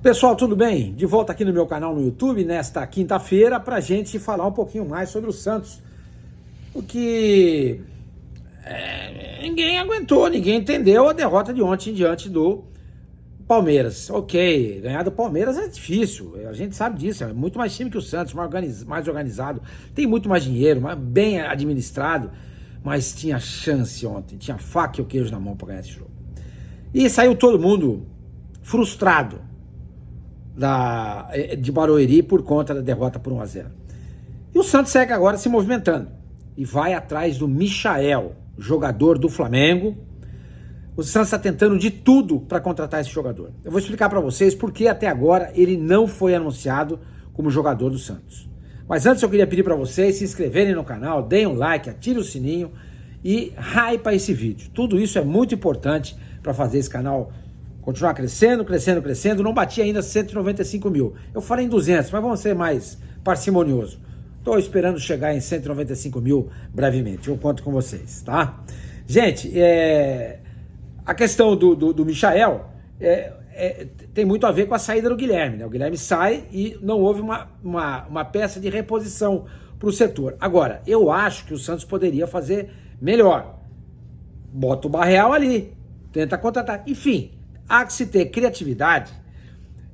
Pessoal, tudo bem? De volta aqui no meu canal no YouTube nesta quinta-feira para a gente falar um pouquinho mais sobre o Santos. O que ninguém aguentou, ninguém entendeu a derrota de ontem diante do Palmeiras. Ok, ganhar do Palmeiras é difícil, a gente sabe disso, é muito mais time que o Santos, mais organizado, tem muito mais dinheiro, bem administrado, mas tinha chance ontem, tinha faca e o queijo na mão para ganhar esse jogo. E saiu todo mundo frustrado de Barueri por conta da derrota por 1-0. E o Santos segue agora se movimentando e vai atrás do Michael, jogador do Flamengo. O Santos está tentando de tudo para contratar esse jogador. Eu vou explicar para vocês porque até agora ele não foi anunciado como jogador do Santos. Mas antes eu queria pedir para vocês se inscreverem no canal, deem um like, ativem o sininho e hypa esse vídeo. Tudo isso é muito importante para fazer esse canal continuar crescendo. Não bati ainda 195 mil. Eu falei em 200, mas vamos ser mais parcimonioso. Estou esperando chegar em 195 mil brevemente. Eu conto com vocês, tá? Gente, a questão do Michael tem muito a ver com a saída do Guilherme, né? O Guilherme sai e não houve uma peça de reposição para o setor. Agora, eu acho que o Santos poderia fazer melhor. Bota o Barreal ali, tenta contratar. Enfim, há que se ter criatividade,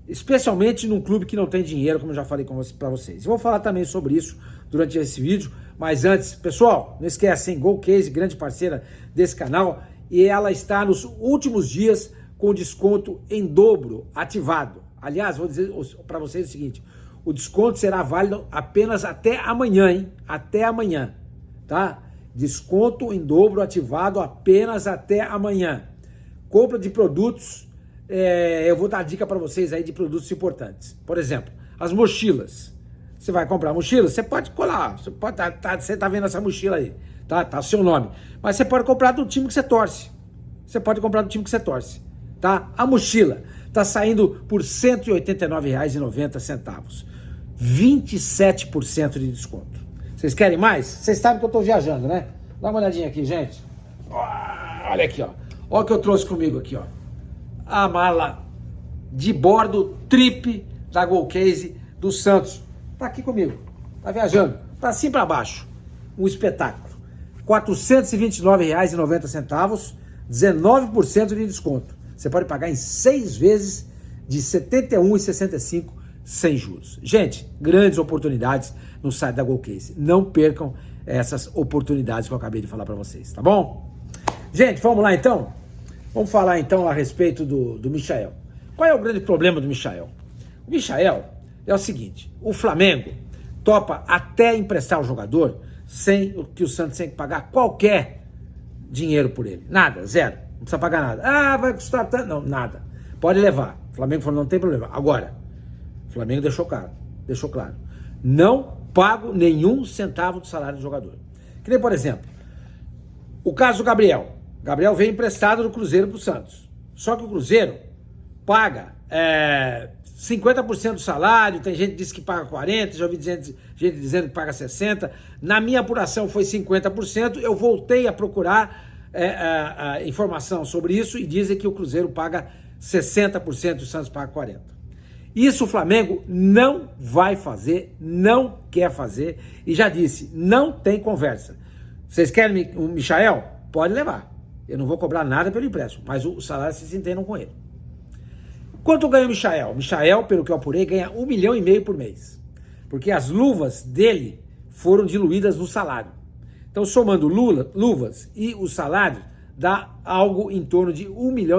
especialmente num clube que não tem dinheiro, como eu já falei para vocês. Eu vou falar também sobre isso durante esse vídeo, mas antes, pessoal, não esquece, hein? GoCase, grande parceira desse canal, e ela está nos últimos dias com desconto em dobro ativado. Aliás, vou dizer para vocês o seguinte, o desconto será válido apenas até amanhã, hein? Até amanhã, tá? Desconto em dobro ativado apenas até amanhã. Compra de produtos, eu vou dar dica para vocês aí de produtos importantes. Por exemplo, as mochilas. Você vai comprar mochila, você pode colar, você tá vendo essa mochila aí, tá o seu nome. Mas você pode comprar do time que você torce. Tá? A mochila tá saindo por R$ 189,90. 27% de desconto. Vocês querem mais? Vocês sabem que eu tô viajando, né? Dá uma olhadinha aqui, gente. Olha aqui, ó. Olha o que eu trouxe comigo aqui, ó. A mala de bordo trip da GoCase do Santos. Tá aqui comigo. Tá viajando. Pra cima e pra baixo. Um espetáculo. R$ 429,90. 19% de desconto. Você pode pagar em 6 vezes de R$ 71,65 sem juros. Gente, grandes oportunidades no site da GoCase. Não percam essas oportunidades que eu acabei de falar pra vocês, tá bom? Gente, vamos lá então? Vamos falar então a respeito do Michael. Qual é o grande problema do Michael? O Michael é o seguinte, o Flamengo topa até emprestar o jogador sem que o Santos tenha que pagar qualquer dinheiro por ele. Nada, zero. Não precisa pagar nada. Ah, vai custar tanto. Não, nada. Pode levar. O Flamengo falou, não tem problema. Agora, o Flamengo deixou claro. Não pago nenhum centavo do salário do jogador. Que nem, por exemplo, o caso do Gabriel. Gabriel veio emprestado do Cruzeiro para o Santos. Só que o Cruzeiro paga 50% do salário, tem gente que diz que paga 40%, já ouvi gente dizendo que paga 60%. Na minha apuração foi 50%, eu voltei a procurar informação sobre isso e dizem que o Cruzeiro paga 60% e o Santos paga 40%. Isso o Flamengo não vai fazer, não quer fazer e já disse, não tem conversa. Vocês querem o Michael? Pode levar. Eu não vou cobrar nada pelo empréstimo, mas o salário vocês entendam com ele. Quanto ganha o Michael? Michael, pelo que eu apurei, ganha R$1,5 milhão por mês. Porque as luvas dele foram diluídas no salário. Então, somando luvas e o salário, dá algo em torno de R$1,5 milhão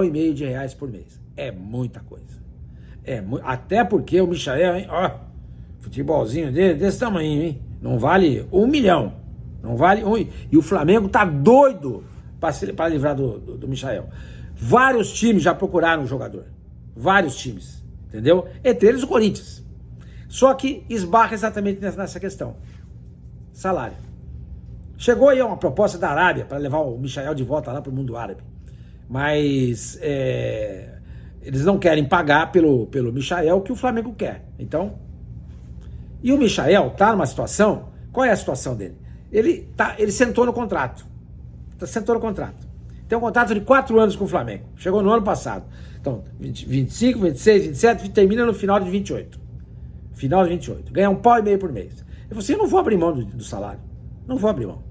por mês. É muita coisa. Até porque o Michael, hein? Ó, futebolzinho dele, desse tamanho, hein? Não vale R$1 milhão. Não vale um. E o Flamengo tá doido para livrar do Michael. Vários times já procuraram o jogador. Vários times. Entendeu? Entre eles o Corinthians. Só que esbarra exatamente nessa questão. Salário. Chegou aí uma proposta da Arábia para levar o Michael de volta lá para o mundo árabe. Mas eles não querem pagar pelo Michael que o Flamengo quer. Então. E o Michael tá numa situação. Qual é a situação dele? Ele sentou no contrato. Sentou no contrato. tem um contrato de 4 anos com o Flamengo. Chegou no ano passado. Então, 25, 26, 27, termina no final de 28. Final de 28. Ganha £1,5 por mês. Eu falei assim, eu não vou abrir mão do salário. Não vou abrir mão.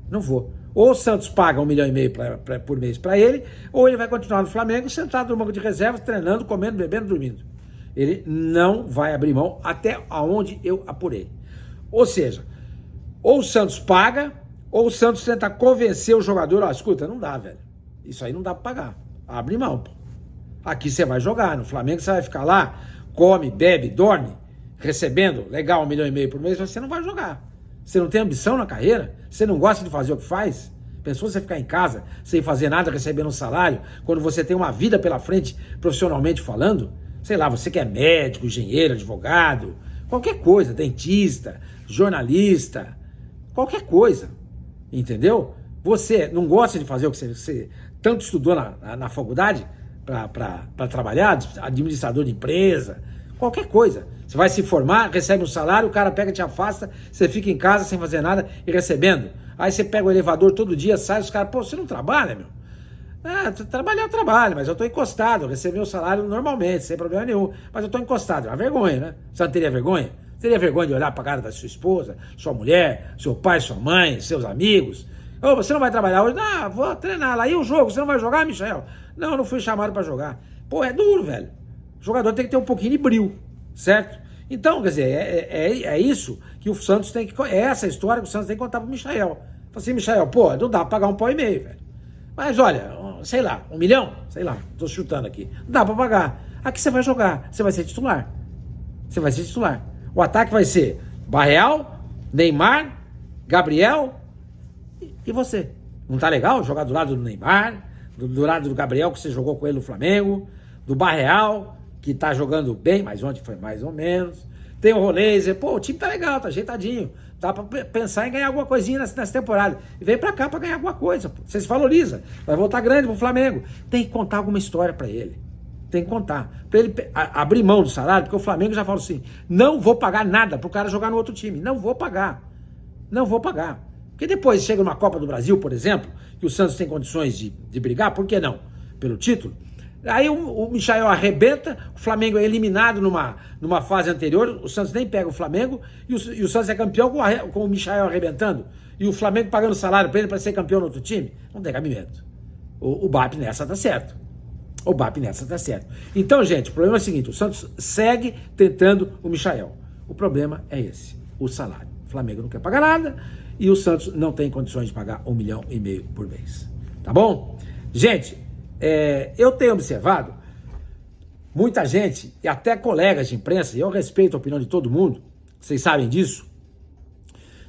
Não vou. Ou o Santos paga £1,5 milhão por mês para ele, ou ele vai continuar no Flamengo, sentado no banco de reservas, treinando, comendo, bebendo, dormindo. Ele não vai abrir mão até aonde eu apurei. Ou seja, ou o Santos paga, ou o Santos tenta convencer o jogador, ó, escuta, não dá, velho. Isso aí não dá pra pagar. Abre mão, pô. Aqui você vai jogar, no Flamengo você vai ficar lá, come, bebe, dorme, recebendo, legal, £1,5 milhão por mês, mas você não vai jogar. Você não tem ambição na carreira? Você não gosta de fazer o que faz? Pensou você ficar em casa sem fazer nada, recebendo um salário, quando você tem uma vida pela frente, profissionalmente falando? Sei lá, você que é médico, engenheiro, advogado, qualquer coisa, dentista, jornalista, qualquer coisa, entendeu? Você não gosta de fazer o que você tanto estudou na faculdade para trabalhar, administrador de empresa, qualquer coisa. Você vai se formar, recebe um salário, o cara pega, te afasta, você fica em casa sem fazer nada e recebendo. Aí você pega o elevador todo dia, sai, os caras, pô, você não trabalha, meu? Ah, trabalhar eu trabalho, mas eu tô encostado, eu recebo meu salário normalmente, sem problema nenhum, mas eu tô encostado, é uma vergonha, né? Você não teria vergonha? Teria vergonha de olhar pra cara da sua esposa, sua mulher, seu pai, sua mãe, seus amigos? Ô, você não vai trabalhar hoje? Ah, vou treinar lá. E o jogo? Você não vai jogar, Michel? Não, eu não fui chamado pra jogar. Pô, é duro, velho. O jogador tem que ter um pouquinho de brio, certo? Então, quer dizer, é isso que o Santos tem que... É essa história que o Santos tem que contar pro Michael. Fala assim, Michael, pô, não dá pra pagar £1,5 milhão, velho. Mas olha, sei lá, £1 milhão? Sei lá, tô chutando aqui. Não dá pra pagar. Aqui você vai jogar, você vai ser titular. Você vai ser titular. O ataque vai ser Barreal, Neymar, Gabriel e você. Não tá legal jogar do lado do Neymar, do lado do Gabriel, que você jogou com ele no Flamengo, do Barreal, que tá jogando bem, mas ontem foi mais ou menos. Tem o Roleiser, pô, o time tá legal, tá ajeitadinho. Dá pra pensar em ganhar alguma coisinha nessa temporada. E vem pra cá pra ganhar alguma coisa, pô. Você se valoriza, vai voltar grande pro Flamengo. Tem que contar alguma história pra ele. Tem que contar. Pra ele abrir mão do salário, porque o Flamengo já falou assim, não vou pagar nada pro cara jogar no outro time. Não vou pagar. Não vou pagar. Porque depois chega numa Copa do Brasil, por exemplo, que o Santos tem condições de brigar, por que não? Pelo título. Aí o Michael arrebenta, o Flamengo é eliminado numa fase anterior, o Santos nem pega o Flamengo, e o Santos é campeão com o Michael arrebentando, e o Flamengo pagando salário para ele para ser campeão no outro time. Não tem cabimento. O BAP nessa tá certo. O BAP nessa tá certo. Então, gente, o problema é o seguinte, o Santos segue tentando o Michael. O problema é esse, o salário. O Flamengo não quer pagar nada, e o Santos não tem condições de pagar £1,5 milhão por mês. Tá bom? Gente, eu tenho observado muita gente, e até colegas de imprensa, e eu respeito a opinião de todo mundo, vocês sabem disso,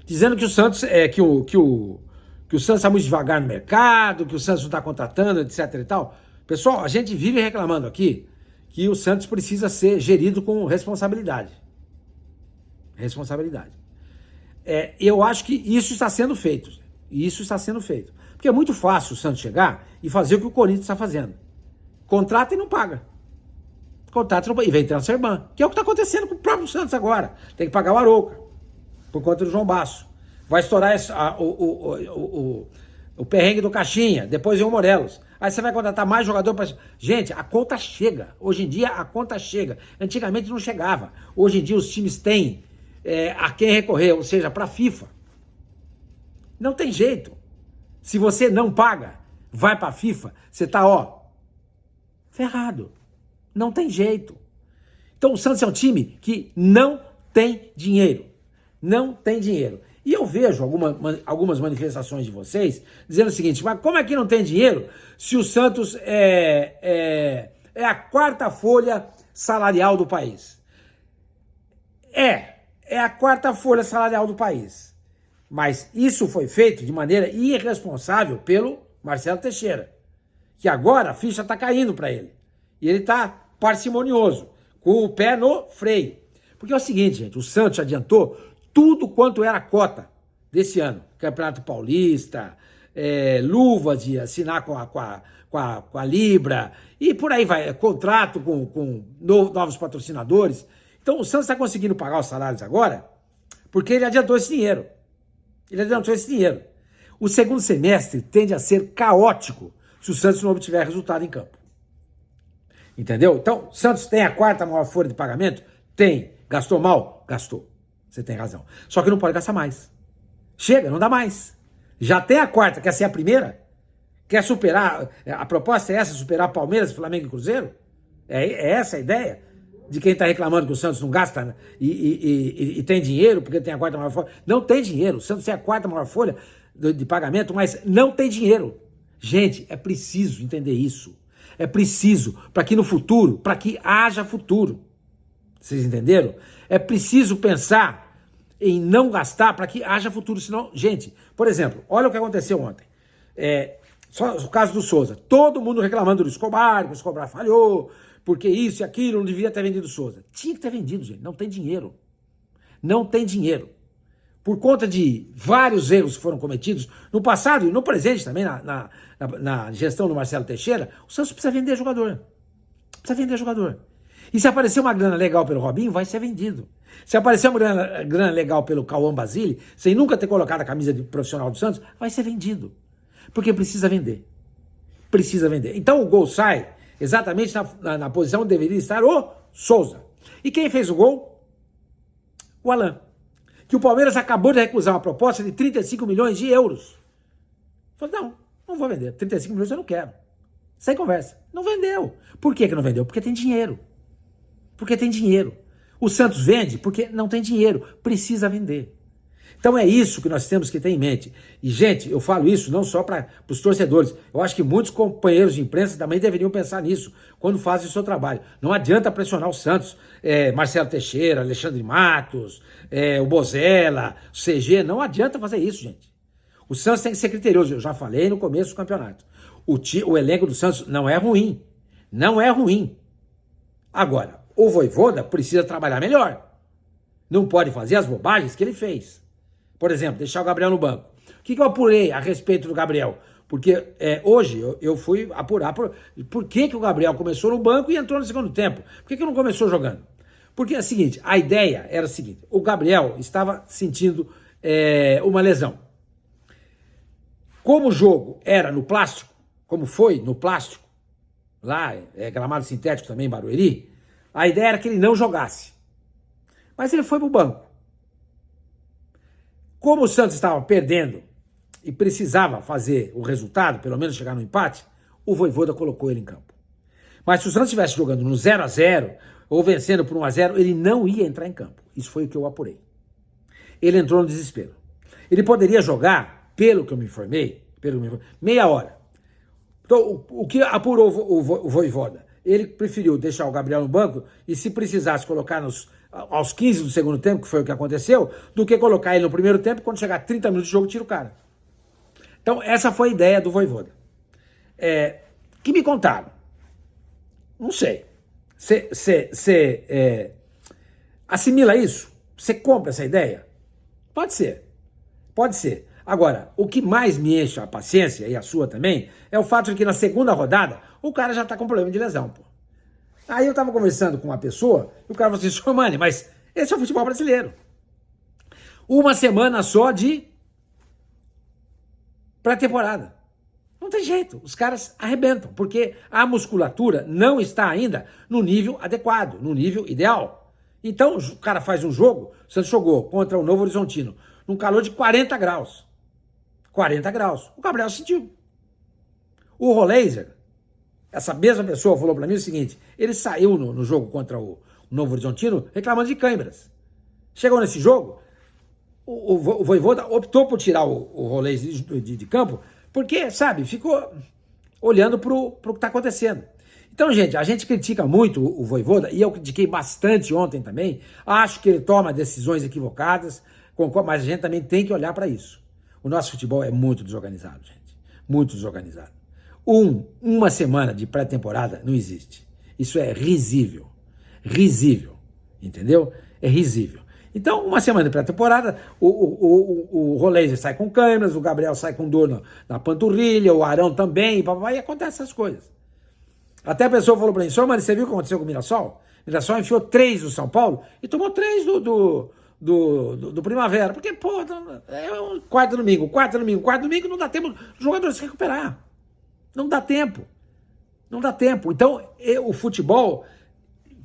dizendo que o Santos que o Santos está muito devagar no mercado, que o Santos não está contratando, etc e tal. Pessoal, a gente vive reclamando aqui que o Santos precisa ser gerido com responsabilidade. Responsabilidade. Eu acho que isso está sendo feito. Isso está sendo feito. Porque é muito fácil o Santos chegar e fazer o que o Corinthians está fazendo. Contrata e não paga. Contrata e não paga. E vem transferban. Que é o que está acontecendo com o próprio Santos agora. Tem que pagar o Arouca. Por conta do João Basso. Vai estourar o perrengue do Caixinha. Depois vem o Morelos. Aí você vai contratar mais jogador para... Gente, a conta chega. Hoje em dia a conta chega. Antigamente não chegava. Hoje em dia os times têm a quem recorrer. Ou seja, para a FIFA. Não tem jeito. Se você não paga, vai para a FIFA, você tá, ferrado. Não tem jeito. Então o Santos é um time que não tem dinheiro. Não tem dinheiro. E eu vejo algumas manifestações de vocês dizendo o seguinte, mas como é que não tem dinheiro se o Santos é a quarta folha salarial do país? É a quarta folha salarial do país. Mas isso foi feito de maneira irresponsável pelo Marcelo Teixeira, que agora a ficha está caindo para ele. E ele está parcimonioso, com o pé no freio. Porque é o seguinte, gente, o Santos adiantou tudo quanto era cota desse ano. Campeonato Paulista, luvas de assinar com a Libra, e por aí vai, contrato com novos patrocinadores. Então o Santos está conseguindo pagar os salários agora porque ele adiantou esse dinheiro. Ele adiantou esse dinheiro. O segundo semestre tende a ser caótico se o Santos não obtiver resultado em campo. Entendeu? Então, Santos tem a quarta maior folha de pagamento? Tem. Gastou mal? Gastou. Você tem razão. Só que não pode gastar mais. Chega, não dá mais. Já tem a quarta, quer ser a primeira? Quer superar? A proposta é essa, superar Palmeiras, Flamengo e Cruzeiro? É essa a ideia? De quem está reclamando que o Santos não gasta e tem dinheiro porque tem a quarta maior folha? Não tem dinheiro. O Santos tem a quarta maior folha de pagamento, mas não tem dinheiro. Gente, é preciso entender isso. É preciso, para que no futuro, para que haja futuro. Vocês entenderam? É preciso pensar em não gastar para que haja futuro. Senão, gente, por exemplo, olha o que aconteceu ontem. Só o caso do Souza. Todo mundo reclamando do Escobar, que o Escobar falhou, porque isso e aquilo, não devia ter vendido o Souza. Tinha que ter vendido, gente. Não tem dinheiro. Não tem dinheiro. Por conta de vários erros que foram cometidos no passado e no presente também, na gestão do Marcelo Teixeira, o Santos precisa vender jogador. Precisa vender jogador. E se aparecer uma grana legal pelo Robinho, vai ser vendido. Se aparecer uma grana legal pelo Cauã Basile, sem nunca ter colocado a camisa de profissional do Santos, vai ser vendido. Porque precisa vender. Precisa vender. Então o gol sai exatamente na posição onde deveria estar o Souza. E quem fez o gol? O Alan. Que o Palmeiras acabou de recusar uma proposta de 35 milhões de euros. Falei, não vou vender. 35 milhões eu não quero. Sem conversa. Não vendeu. Por que não vendeu? Porque tem dinheiro. Porque tem dinheiro. O Santos vende porque não tem dinheiro. Precisa vender. Então é isso que nós temos que ter em mente. E, gente, eu falo isso não só para os torcedores. Eu acho que muitos companheiros de imprensa também deveriam pensar nisso quando fazem o seu trabalho. Não adianta pressionar o Santos, Marcelo Teixeira, Alexandre Matos, o Bozella, o CG. Não adianta fazer isso, gente. O Santos tem que ser criterioso. Eu já falei no começo do campeonato. O elenco do Santos não é ruim. Não é ruim. Agora, o Vojvoda precisa trabalhar melhor. Não pode fazer as bobagens que ele fez. Por exemplo, deixar o Gabriel no banco. O que eu apurei a respeito do Gabriel? Porque hoje eu fui apurar por que o Gabriel começou no banco e entrou no segundo tempo. Por que não começou jogando? Porque é o seguinte, a ideia era a seguinte, o Gabriel estava sentindo uma lesão. Como o jogo era no plástico, como foi no plástico, lá gramado sintético também em Barueri, a ideia era que ele não jogasse. Mas ele foi para o banco. Como o Santos estava perdendo e precisava fazer o resultado, pelo menos chegar no empate, o Vojvoda colocou ele em campo. Mas se o Santos estivesse jogando no 0-0 ou vencendo por 1-0, ele não ia entrar em campo. Isso foi o que eu apurei. Ele entrou no desespero. Ele poderia jogar, pelo que eu me informei, meia hora. Então, o que apurou o Vojvoda? Ele preferiu deixar o Gabriel no banco e, se precisasse, colocar aos 15 do segundo tempo, que foi o que aconteceu, do que colocar ele no primeiro tempo, quando chegar 30 minutos de jogo, tira o cara. Então, essa foi a ideia do Vojvoda. Que me contaram. Não sei. Você assimila isso? Você compra essa ideia? Pode ser. Pode ser. Agora, o que mais me enche a paciência, e a sua também, é o fato de que na segunda rodada, o cara já está com problema de lesão, pô. Aí eu estava conversando com uma pessoa, e o cara falou assim, senhor Mani, mas esse é o futebol brasileiro. Uma semana só de pré-temporada. Não tem jeito, os caras arrebentam, porque a musculatura não está ainda no nível adequado, no nível ideal. Então o cara faz um jogo, o Santos jogou contra o Novo Horizontino, num calor de 40 graus. 40 graus. O Gabriel sentiu. O Roleiser, essa mesma pessoa falou para mim o seguinte, ele saiu no jogo contra o Novo Horizontino reclamando de câimbras. Chegou nesse jogo, o Vojvoda optou por tirar o Roleiser de campo, porque, sabe, ficou olhando para o que está acontecendo. Então, gente, a gente critica muito o Vojvoda, e eu critiquei bastante ontem também, acho que ele toma decisões equivocadas, mas a gente também tem que olhar para isso. O nosso futebol é muito desorganizado, gente. Muito desorganizado. Uma semana de pré-temporada não existe. Isso é risível. Risível. Entendeu? É risível. Então, uma semana de pré-temporada, o Roleiser sai com câimbras, o Gabriel sai com dor na panturrilha, o Arão também, e acontece essas coisas. Até a pessoa falou para mim, senhor, mas você viu o que aconteceu com o Mirassol? O Mirassol enfiou 3 do São Paulo e tomou 3 do Primavera, porque, pô, é um quarto domingo, não dá tempo do jogador se recuperar. Não dá tempo. Não dá tempo. Então, o futebol,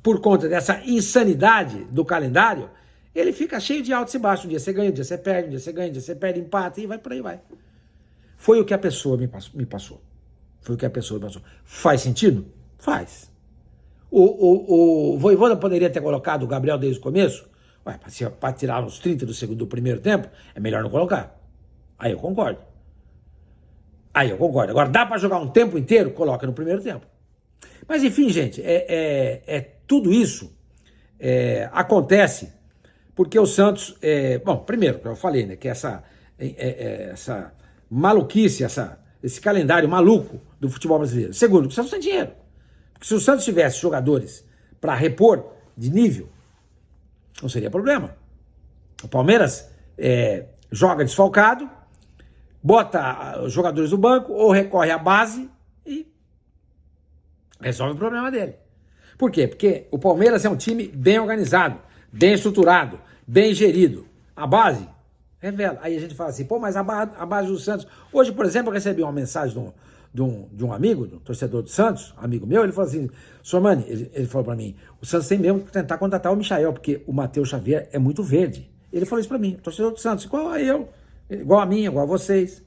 por conta dessa insanidade do calendário, ele fica cheio de altos e baixos. Um dia você ganha, um dia você perde, um dia você ganha, um dia você perde, empata e vai por aí, vai. Foi o que a pessoa me passou. Foi o que a pessoa me passou. Faz sentido? Faz. O Vojvoda poderia ter colocado o Gabriel desde o começo? Ué, para tirar os 30 do primeiro tempo, é melhor não colocar. Aí eu concordo. Agora, dá para jogar um tempo inteiro? Coloca no primeiro tempo. Mas, enfim, gente, tudo isso acontece porque o Santos... bom, primeiro, eu falei, né, que essa maluquice, esse calendário maluco do futebol brasileiro. Segundo, que o Santos tem dinheiro. Porque se o Santos tivesse jogadores para repor de nível, não seria problema. O Palmeiras joga desfalcado, bota os jogadores no banco ou recorre à base e resolve o problema dele. Por quê? Porque o Palmeiras é um time bem organizado, bem estruturado, bem gerido. A base revela. Aí a gente fala assim, pô, mas a base do Santos... Hoje, por exemplo, eu recebi uma mensagem de um amigo, de um torcedor do Santos, amigo meu, ele falou assim, Sormani, ele falou pra mim, o Santos tem mesmo que tentar contratar o Michael, porque o Matheus Xavier é muito verde. Ele falou isso pra mim, torcedor do Santos, igual a eu, igual a mim, igual a vocês.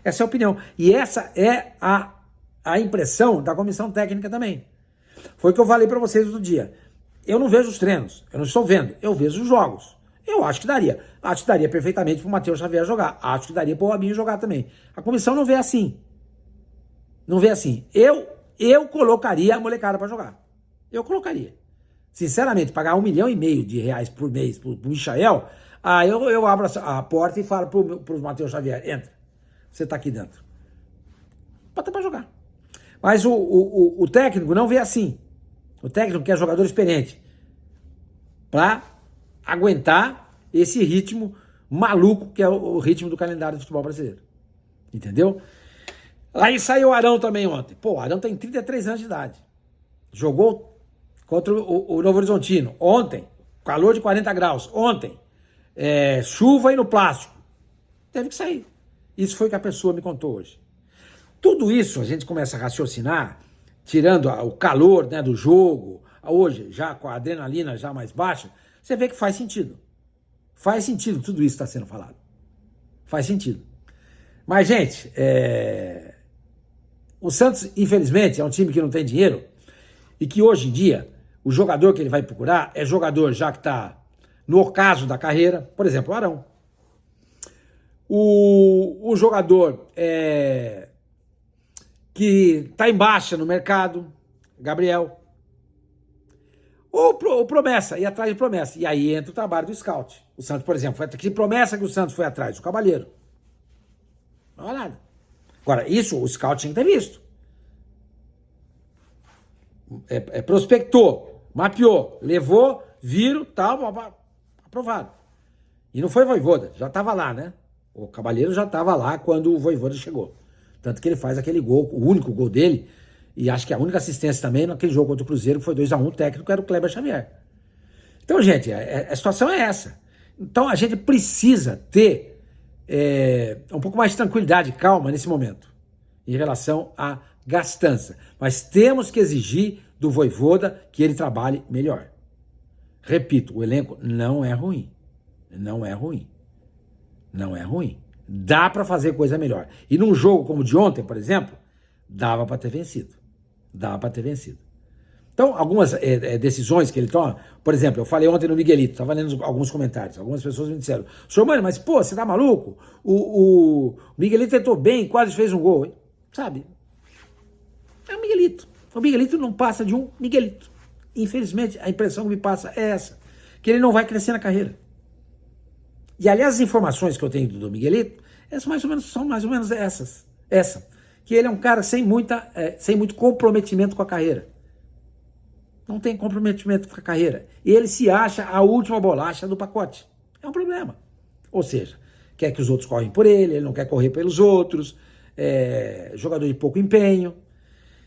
Essa é a opinião. E essa é a impressão da comissão técnica também. Foi o que eu falei pra vocês outro dia. Eu não vejo os treinos, eu não estou vendo, eu vejo os jogos. Eu acho que daria. Acho que daria perfeitamente pro Matheus Xavier jogar. Acho que daria pro Robinho jogar também. A comissão não vê assim. Não vê assim. Eu colocaria a molecada para jogar. Eu colocaria. Sinceramente, pagar R$1,5 milhão por mês pro Michael, eu abro a porta e falo pro Matheus Xavier, entra. Você tá aqui dentro. Bota para jogar. Mas o técnico não vê assim. O técnico quer jogador experiente para aguentar esse ritmo maluco que é o ritmo do calendário do futebol brasileiro. Entendeu? Aí saiu o Arão também ontem. Pô, o Arão tem 33 anos de idade. Jogou contra o Novo Horizontino ontem. Calor de 40 graus. Ontem. Chuva e no plástico. Teve que sair. Isso foi o que a pessoa me contou hoje. Tudo isso a gente começa a raciocinar, tirando o calor, né, do jogo, hoje já com a adrenalina já mais baixa, você vê que faz sentido. Faz sentido tudo isso que está sendo falado. Faz sentido. Mas, gente, o Santos, infelizmente, é um time que não tem dinheiro e que hoje em dia o jogador que ele vai procurar é jogador já que está no ocaso da carreira, por exemplo, o Arão. O jogador que está em baixa no mercado, Gabriel. Ou o promessa, ir atrás de promessa. E aí entra o trabalho do scout. O Santos, por exemplo, que promessa que o Santos foi atrás? O Cavaleiro. Não é nada. Agora, isso o scout tinha que ter visto. Prospectou, mapeou, levou, viram, tal, aprovado. E não foi Vojvoda, já estava lá, né? O Cavaleiro já estava lá quando o Vojvoda chegou. Tanto que ele faz aquele gol, o único gol dele, e acho que a única assistência também naquele jogo contra o Cruzeiro, que foi 2-1, o técnico era o Kleber Xavier. Então, gente, a situação é essa. Então, a gente precisa ter um pouco mais de tranquilidade e calma nesse momento, em relação à gastança. Mas temos que exigir do Vojvoda que ele trabalhe melhor. Repito, o elenco não é ruim. Não é ruim. Não é ruim. Dá para fazer coisa melhor. E num jogo como o de ontem, por exemplo, dava para ter vencido. Dava para ter vencido. Então, algumas decisões que ele toma, por exemplo, eu falei ontem no Miguelito, estava lendo alguns comentários, algumas pessoas me disseram, senhor, mano, mas pô, você tá maluco? O Miguelito tentou bem, quase fez um gol, hein? Sabe? É o Miguelito. O Miguelito não passa de um Miguelito. Infelizmente, a impressão que me passa é essa, que ele não vai crescer na carreira. E, aliás, as informações que eu tenho do Miguelito são mais ou menos essas. Que ele é um cara sem muito comprometimento com a carreira. Não tem comprometimento com a carreira. E ele se acha a última bolacha do pacote. É um problema. Ou seja, quer que os outros correm por ele não quer correr pelos outros, jogador de pouco empenho.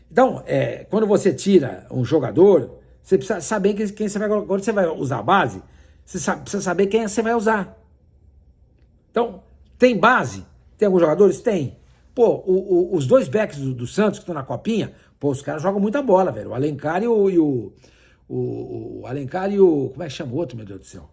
Então, quando você tira um jogador, você precisa saber quem você vai... Quando você vai usar a base, você precisa saber quem você vai usar. Então, tem base? Tem alguns jogadores? Tem. Pô, os dois backs do Santos que estão na copinha, pô, os caras jogam muita bola, velho. O Alencar e o Alencar e o... Como é que chama o outro, meu Deus do céu?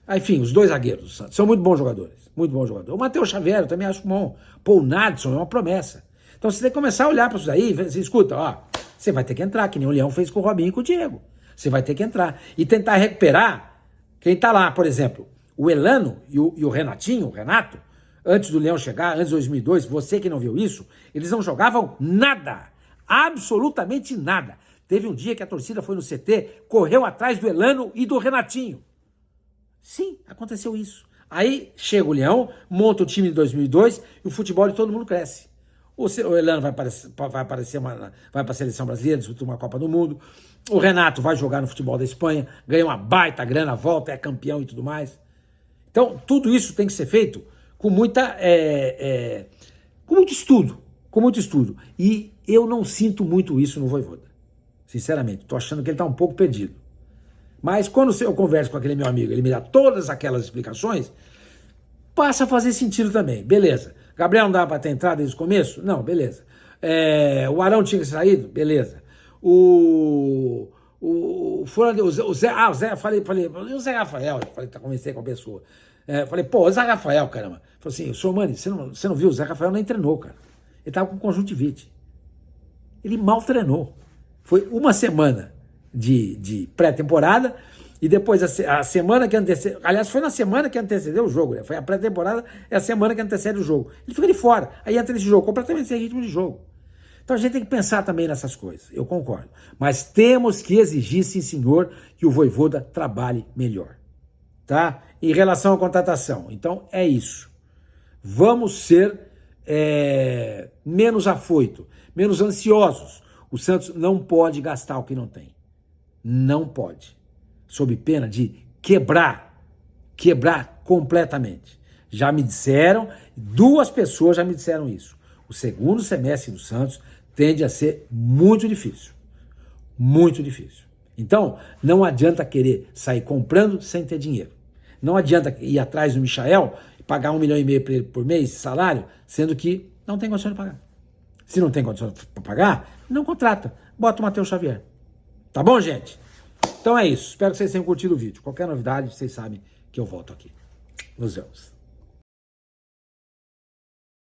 Enfim, os dois zagueiros do Santos são muito bons jogadores. Muito bons jogadores. O Matheus Xavier eu também acho bom. Pô, o Nadson é uma promessa. Então você tem que começar a olhar para isso aí. Você escuta, ó, você vai ter que entrar, que nem o Leão fez com o Robinho e com o Diego. Você vai ter que entrar. E tentar recuperar quem tá lá, por exemplo, o Elano e o Renatinho, o Renato, antes do Leão chegar, antes de 2002, você que não viu isso, eles não jogavam nada. Absolutamente nada. Teve um dia que a torcida foi no CT, correu atrás do Elano e do Renatinho. Sim, aconteceu isso. Aí chega o Leão, monta o time de 2002 e o futebol de todo mundo cresce. O Elano vai para a seleção brasileira, disputar uma Copa do Mundo. O Renato vai jogar no futebol da Espanha, ganha uma baita grana, volta, é campeão e tudo mais. Então, tudo isso tem que ser feito com muito estudo. Com muito estudo. E eu não sinto muito isso no Vojvoda. Sinceramente, estou achando que ele está um pouco perdido. Mas quando eu converso com aquele meu amigo, ele me dá todas aquelas explicações, passa a fazer sentido também. Beleza. Gabriel não dava para ter entrado desde o começo? Não, beleza. O Arão tinha que saído? Beleza. O Zé Rafael, conversei com a pessoa. Falei, pô, o Zé Rafael, caramba. Falei assim, senhor Mani, você não viu? O Zé Rafael nem treinou, cara. Ele estava com conjuntivite. Ele mal treinou. Foi uma semana de pré-temporada e depois a semana que antecedeu... Aliás, foi na semana que antecedeu o jogo, né? Foi a pré-temporada, é a semana que antecede o jogo. Ele fica de fora, aí entra nesse jogo, completamente sem ritmo de jogo. Então a gente tem que pensar também nessas coisas, eu concordo. Mas temos que exigir, sim senhor, que o Vojvoda trabalhe melhor. Tá? Em relação à contratação, então é isso. Vamos ser menos afoito, menos ansiosos. O Santos não pode gastar o que não tem. Não pode. Sob pena de quebrar completamente. Já me disseram, 2 pessoas já me disseram isso. O segundo semestre do Santos tende a ser muito difícil. Muito difícil. Então, não adianta querer sair comprando sem ter dinheiro. Não adianta ir atrás do Michael e pagar 1,5 milhão para ele por mês de salário, sendo que não tem condição de pagar. Se não tem condição de pagar, não contrata. Bota o Matheus Xavier. Tá bom, gente? Então é isso. Espero que vocês tenham curtido o vídeo. Qualquer novidade, vocês sabem que eu volto aqui. Nos vemos.